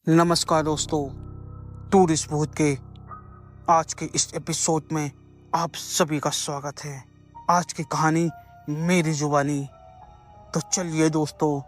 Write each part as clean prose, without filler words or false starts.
नमस्कार दोस्तों, टूरिस्ट भूत के आज के इस एपिसोड में आप सभी का स्वागत है। आज की कहानी मेरी जुबानी। तो चलिए दोस्तों,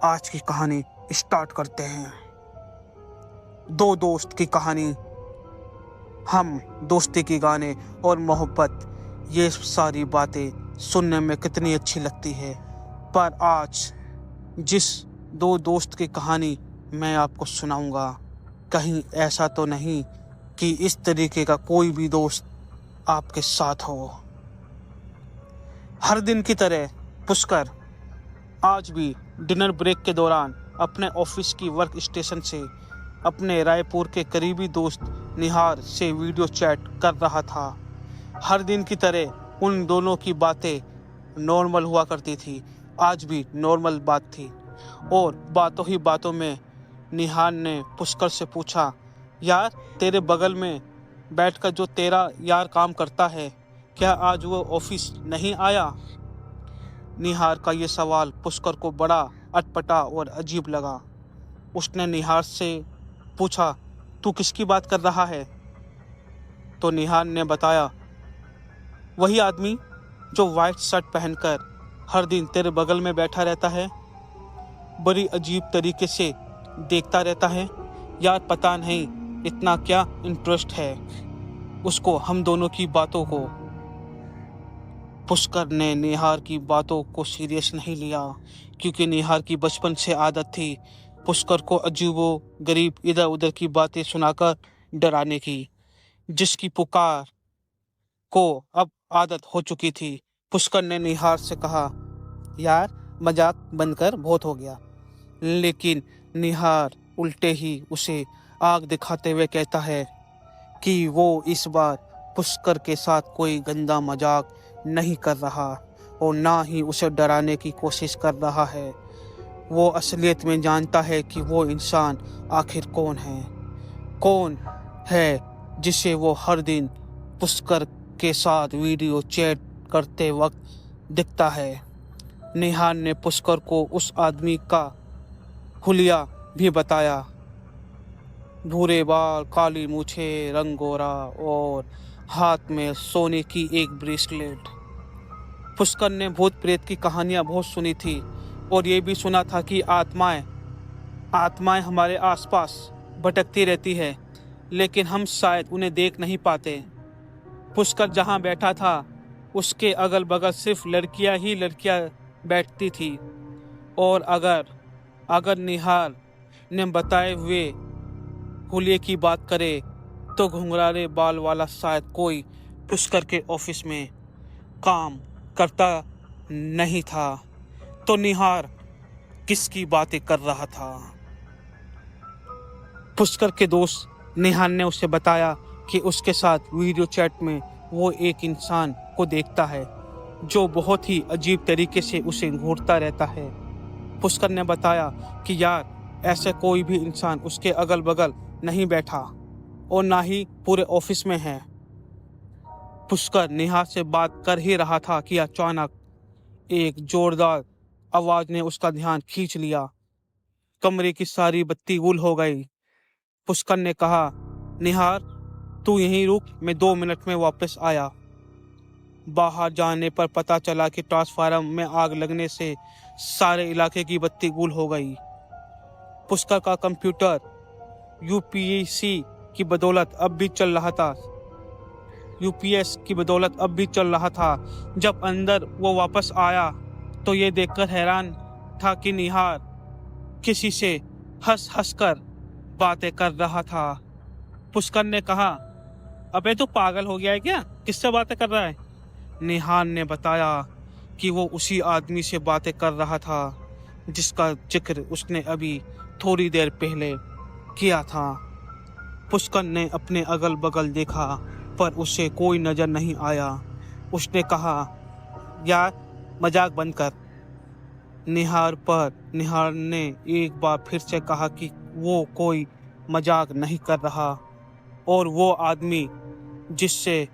आज की कहानी स्टार्ट करते हैं। दो दोस्त की कहानी। हम दोस्ती के गाने और मोहब्बत, ये सारी बातें सुनने में कितनी अच्छी लगती है, पर आज जिस दो दोस्त की कहानी मैं आपको सुनाऊंगा, कहीं ऐसा तो नहीं कि इस तरीके का कोई भी दोस्त आपके साथ हो। हर दिन की तरह पुष्कर आज भी डिनर ब्रेक के दौरान अपने ऑफिस की वर्क स्टेशन से अपने रायपुर के करीबी दोस्त निहार से वीडियो चैट कर रहा था। हर दिन की तरह उन दोनों की बातें नॉर्मल हुआ करती थी। आज भी नॉर्मल बात थी और बातों ही बातों में निहार ने पुष्कर से पूछा, यार तेरे बगल में बैठकर जो तेरा यार काम करता है, क्या आज वो ऑफिस नहीं आया? निहार का ये सवाल पुष्कर को बड़ा अटपटा और अजीब लगा। उसने निहार से पूछा, तू किसकी बात कर रहा है? तो निहार ने बताया, वही आदमी जो वाइट शर्ट पहनकर हर दिन तेरे बगल में बैठा रहता है, बड़ी अजीब तरीके से देखता रहता है। यार पता नहीं इतना क्या इंटरेस्ट है उसको हम दोनों की बातों को। पुष्कर ने निहार की बातों को सीरियस नहीं लिया, क्योंकि निहार की बचपन से आदत थी पुष्कर को अजीबो गरीब इधर उधर की बातें सुनाकर डराने की, जिसकी पुकार को अब आदत हो चुकी थी। पुष्कर ने निहार से कहा, यार मजाक बंद कर, बहुत हो गया। लेकिन निहार उल्टे ही उसे आग दिखाते हुए कहता है कि वो इस बार पुष्कर के साथ कोई गंदा मजाक नहीं कर रहा और ना ही उसे डराने की कोशिश कर रहा है। वो असलियत में जानता है कि वो इंसान आखिर कौन है जिसे वो हर दिन पुष्कर के साथ वीडियो चैट करते वक्त दिखता है। निहार ने पुष्कर को उस आदमी का हुलिया भी बताया। भूरे बाल, काली मूछें, रंग गोरा और हाथ में सोने की एक ब्रेसलेट। पुष्कर ने भूत प्रेत की कहानियां बहुत सुनी थी और ये भी सुना था कि आत्माएं हमारे आसपास भटकती रहती है, लेकिन हम शायद उन्हें देख नहीं पाते। पुष्कर जहां बैठा था उसके अगल बगल सिर्फ लड़कियां ही लड़कियां बैठती थी, और अगर निहार ने बताए हुए हुलिये की बात करे तो घुंघराले बाल वाला शायद कोई पुष्कर के ऑफिस में काम करता नहीं था। तो निहार किसकी बातें कर रहा था? पुष्कर के दोस्त निहार ने उसे बताया कि उसके साथ वीडियो चैट में वो एक इंसान को देखता है जो बहुत ही अजीब तरीके से उसे घूरता रहता है। पुष्कर ने बताया कि यार ऐसे कोई भी इंसान उसके अगल बगल नहीं बैठा और ना ही पूरे ऑफिस में है। पुष्कर निहार से बात कर ही रहा था कि अचानक एक जोरदार आवाज ने उसका ध्यान खींच लिया। कमरे की सारी बत्ती गुल हो गई। पुष्कर ने कहा, निहार तू यहीं रुक, मैं 2 मिनट में वापस आया। बाहर जाने पर पता चला कि ट्रांसफार्मर में आग लगने से सारे इलाके की बत्ती गुल हो गई। पुष्कर का कंप्यूटर यूपीएस की बदौलत अब भी चल रहा था। जब अंदर वो वापस आया तो ये देखकर हैरान था कि निहार किसी से हंस हंस कर बातें कर रहा था। पुष्कर ने कहा, अबे तू पागल हो गया है क्या? किससे बातें कर रहा है? निहार ने बताया कि वो उसी आदमी से बातें कर रहा था जिसका जिक्र उसने अभी थोड़ी देर पहले किया था। पुष्कर ने अपने अगल बगल देखा पर उसे कोई नजर नहीं आया। उसने कहा, यार मजाक बंद कर। निहार ने एक बार फिर से कहा कि वो कोई मजाक नहीं कर रहा और वो आदमी जिससे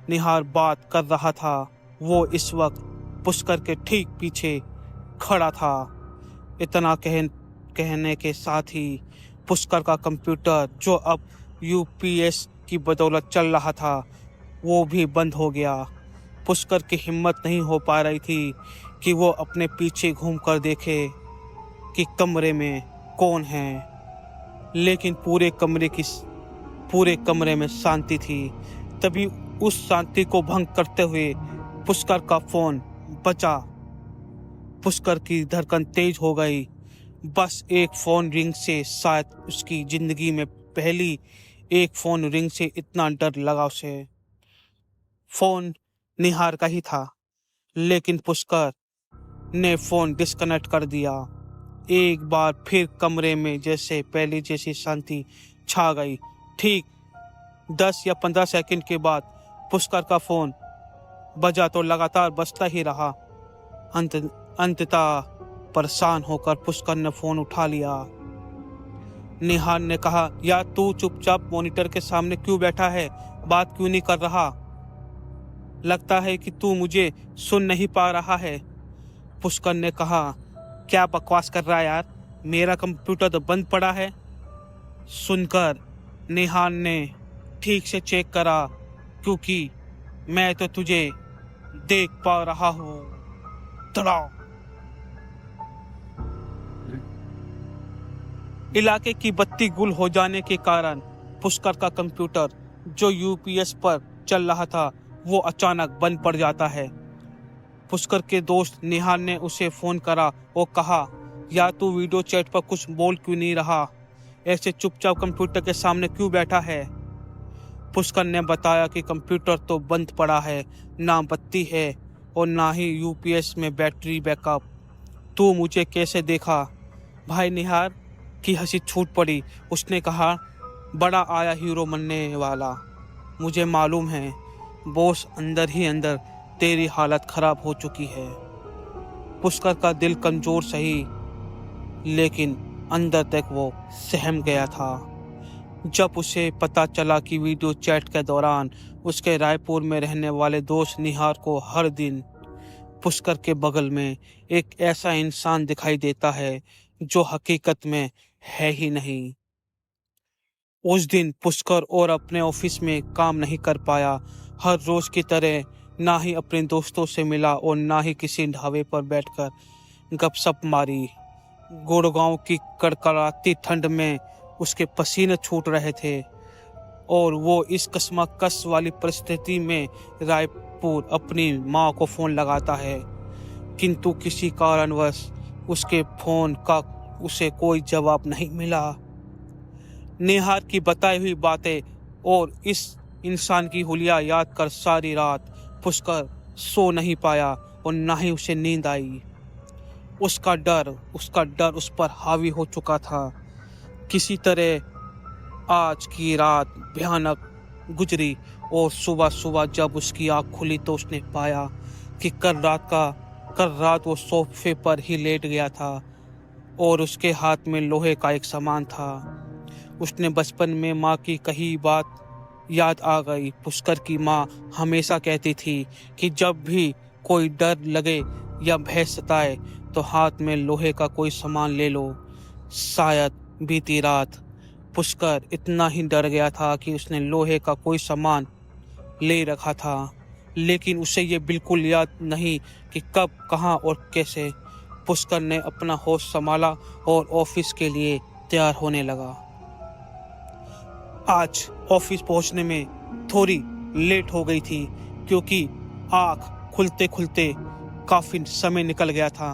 निहार बात कर रहा था वो इस वक्त पुष्कर के ठीक पीछे खड़ा था। इतना कहने के साथ ही पुष्कर का कंप्यूटर जो अब यूपीएस की बदौलत चल रहा था वो भी बंद हो गया। पुष्कर की हिम्मत नहीं हो पा रही थी कि वो अपने पीछे घूमकर देखे कि कमरे में कौन है, लेकिन पूरे कमरे में शांति थी। तभी उस शांति को भंग करते हुए पुष्कर का फोन बजा। पुष्कर की धड़कन तेज हो गई। बस एक फोन रिंग से शायद उसकी जिंदगी में पहली एक फोन रिंग से इतना डर लगा उसे। फोन निहार का ही था, लेकिन पुष्कर ने फोन डिस्कनेक्ट कर दिया। एक बार फिर कमरे में जैसे पहले जैसी शांति छा गई। ठीक 10 या 15 सेकंड के बाद पुष्कर का फोन बजा तो लगातार बजता ही रहा। अंततः परेशान होकर पुष्कर ने फोन उठा लिया। निहार ने कहा, यार तू चुपचाप मॉनिटर के सामने क्यों बैठा है, बात क्यों नहीं कर रहा? लगता है कि तू मुझे सुन नहीं पा रहा है। पुष्कर ने कहा, क्या बकवास कर रहा है यार, मेरा कंप्यूटर तो बंद पड़ा है। सुनकर निहार ने ठीक से चेक करा, क्योंकि मैं तो तुझे देख पा रहा हूँ। दड़ाओ। इलाके की बत्ती गुल हो जाने के कारण पुष्कर का कंप्यूटर जो यूपीएस पर चल रहा था वो अचानक बंद पड़ जाता है। पुष्कर के दोस्त निहार ने उसे फोन करा और कहा, यार तू वीडियो चैट पर कुछ बोल क्यों नहीं रहा, ऐसे चुपचाप कंप्यूटर के सामने क्यों बैठा है? पुष्कर ने बताया कि कंप्यूटर तो बंद पड़ा है, ना बत्ती है और ना ही यूपीएस में बैटरी बैकअप। तू मुझे कैसे देखा? भाई निहार की हंसी छूट पड़ी। उसने कहा, बड़ा आया हीरो बनने वाला। मुझे मालूम है बॉस, अंदर ही अंदर तेरी हालत खराब हो चुकी है। पुष्कर का दिल कमजोर सही, लेकिन अंदर तक वो सहम गया था। जब उसे पता चला कि वीडियो चैट के दौरान उसके रायपुर में रहने वाले दोस्त निहार को हर दिन पुष्कर के बगल में एक ऐसा इंसान दिखाई देता है जो हकीकत में है ही नहीं। उस दिन पुष्कर और अपने ऑफिस में काम नहीं कर पाया। हर रोज की तरह ना ही अपने दोस्तों से मिला और ना ही किसी ढाबे पर बैठकर गपशप मारी। गुड़गांव की कड़कड़ाती ठंड में उसके पसीने छूट रहे थे और वो इस कशमकश वाली परिस्थिति में रायपुर अपनी माँ को फ़ोन लगाता है, किंतु किसी कारणवश उसके फ़ोन का उसे कोई जवाब नहीं मिला। निहार की बताई हुई बातें और इस इंसान की हुलिया याद कर सारी रात पुष्कर सो नहीं पाया और ना ही उसे नींद आई। उसका डर उस पर हावी हो चुका था। किसी तरह आज की रात भयानक गुजरी और सुबह सुबह जब उसकी आँख खुली तो उसने पाया कि कल रात वो सोफे पर ही लेट गया था और उसके हाथ में लोहे का एक सामान था। उसने बचपन में माँ की कही बात याद आ गई। पुष्कर की माँ हमेशा कहती थी कि जब भी कोई डर लगे या भय सताए तो हाथ में लोहे का कोई सामान ले लो। शायद बीती रात पुष्कर इतना ही डर गया था कि उसने लोहे का कोई सामान ले रखा था, लेकिन उसे ये बिल्कुल याद नहीं कि कब, कहाँ और कैसे। पुष्कर ने अपना होश संभाला और ऑफिस के लिए तैयार होने लगा। आज ऑफिस पहुंचने में थोड़ी लेट हो गई थी, क्योंकि आँख खुलते खुलते काफी समय निकल गया था।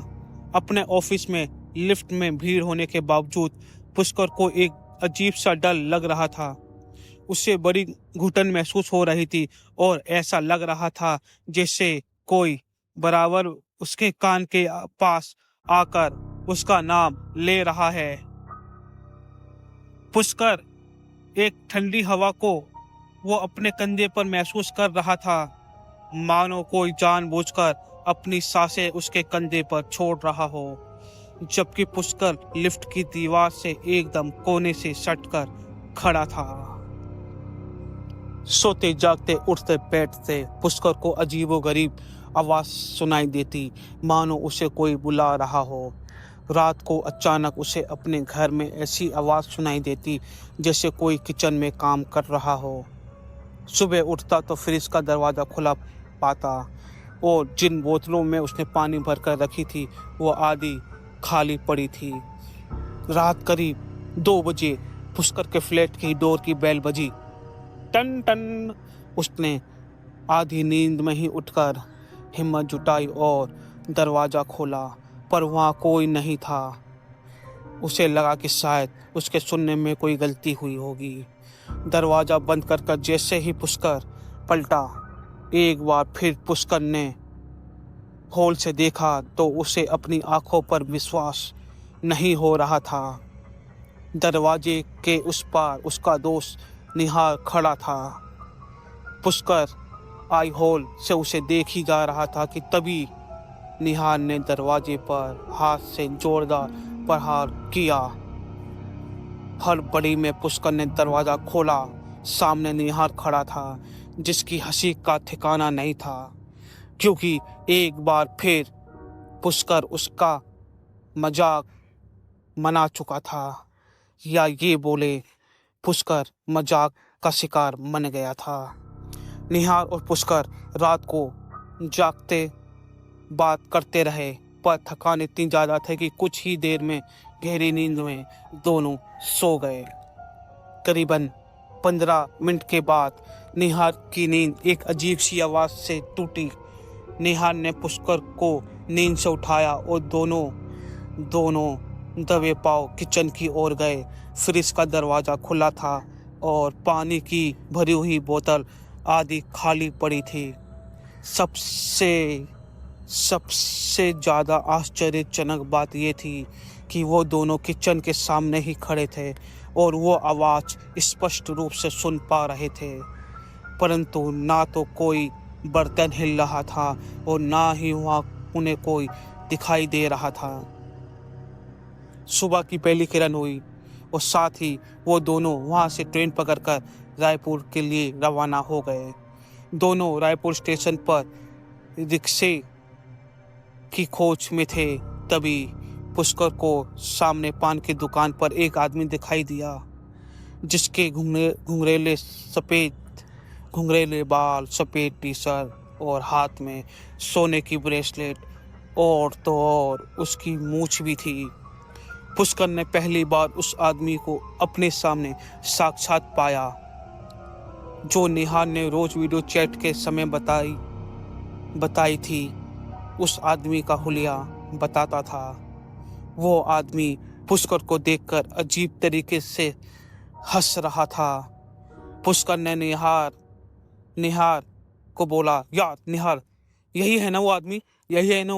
अपने ऑफिस में लिफ्ट में भीड़ होने के बावजूद पुष्कर को एक अजीब सा डर लग रहा था। उसे बड़ी घुटन महसूस हो रही थी और ऐसा लग रहा था जैसे कोई बराबर उसके कान के पास आकर उसका नाम ले रहा है। पुष्कर एक ठंडी हवा को वो अपने कंधे पर महसूस कर रहा था, मानो कोई जानबूझकर अपनी सांसें उसके कंधे पर छोड़ रहा हो। जबकि पुष्कर लिफ्ट की दीवार से एकदम कोने से सटकर खड़ा था। सोते जागते उठते बैठते पुष्कर को अजीबोगरीब आवाज सुनाई देती, मानो उसे कोई बुला रहा हो। रात को अचानक उसे अपने घर में ऐसी आवाज़ सुनाई देती जैसे कोई किचन में काम कर रहा हो। सुबह उठता तो फ्रिज का दरवाज़ा खुला पाता और जिन बोतलों में उसने पानी भरकर रखी थी वो आधी खाली पड़ी थी। रात करीब 2 बजे पुष्कर के फ्लैट की डोर की बेल बजी। टन टन। उसने आधी नींद में ही उठकर हिम्मत जुटाई और दरवाज़ा खोला, पर वहाँ कोई नहीं था। उसे लगा कि शायद उसके सुनने में कोई गलती हुई होगी। दरवाज़ा बंद कर जैसे ही पुष्कर पलटा, एक बार फिर पुष्कर ने हॉल से देखा तो उसे अपनी आंखों पर विश्वास नहीं हो रहा था। दरवाजे के उस पार उसका दोस्त निहार खड़ा था। पुष्कर आई हॉल से उसे देख ही जा रहा था कि तभी निहार ने दरवाजे पर हाथ से जोरदार प्रहार किया। हड़बड़ी में पुष्कर ने दरवाज़ा खोला। सामने निहार खड़ा था, जिसकी हंसी का ठिकाना नहीं था, क्योंकि एक बार फिर पुष्कर उसका मजाक मना चुका था, या ये बोले पुष्कर मजाक का शिकार बन गया था। निहार और पुष्कर रात को जागते बात करते रहे, पर थकान इतनी ज़्यादा थी कि कुछ ही देर में गहरी नींद में दोनों सो गए। करीबन 15 मिनट के बाद निहार की नींद एक अजीब सी आवाज़ से टूटी। निहार ने पुष्कर को नींद से उठाया और दोनों दबे पांव किचन की ओर गए। फ्रिज का दरवाज़ा खुला था और पानी की भरी हुई बोतल आधी खाली पड़ी थी। सबसे ज़्यादा आश्चर्यजनक बात यह थी कि वो दोनों किचन के सामने ही खड़े थे और वो आवाज़ स्पष्ट रूप से सुन पा रहे थे, परंतु ना तो कोई बर्तन हिल रहा था और ना ही वहाँ उन्हें कोई दिखाई दे रहा था। सुबह की पहली किरण हुई और साथ ही वो दोनों वहाँ से ट्रेन पकड़कर रायपुर के लिए रवाना हो गए। दोनों रायपुर स्टेशन पर रिक्शे की खोज में थे। तभी पुष्कर को सामने पान की दुकान पर एक आदमी दिखाई दिया, जिसके घुंघरेले बाल, सफ़ेद टी शर्ट और हाथ में सोने की ब्रेसलेट, और तो और उसकी मूंछ भी थी। पुष्कर ने पहली बार उस आदमी को अपने सामने साक्षात पाया, जो निहार ने रोज वीडियो चैट के समय बताई थी। उस आदमी का हुलिया बताता था। वो आदमी पुष्कर को देखकर अजीब तरीके से हंस रहा था। पुष्कर ने निहार को बोला, यार निहार, यही है ना वो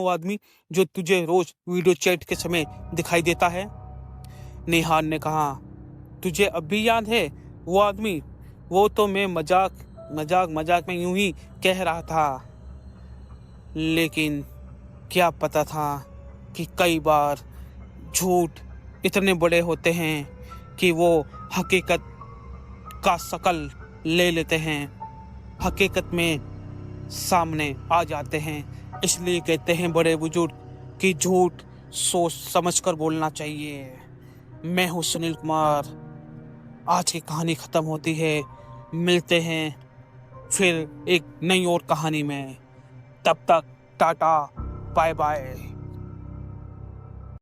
आदमी जो तुझे रोज वीडियो चैट के समय दिखाई देता है? निहार ने कहा, तुझे अब भी याद है वो आदमी? वो तो मैं मजाक में यूं ही कह रहा था, लेकिन क्या पता था कि कई बार झूठ इतने बड़े होते हैं कि वो हकीकत का शकल ले लेते हैं, हकीकत में सामने आ जाते हैं। इसलिए कहते हैं बड़े बुजुर्ग कि झूठ सोच समझ कर बोलना चाहिए। मैं हूँ सुनील कुमार। आज की कहानी ख़त्म होती है। मिलते हैं फिर एक नई और कहानी में। तब तक टाटा, बाय बाय।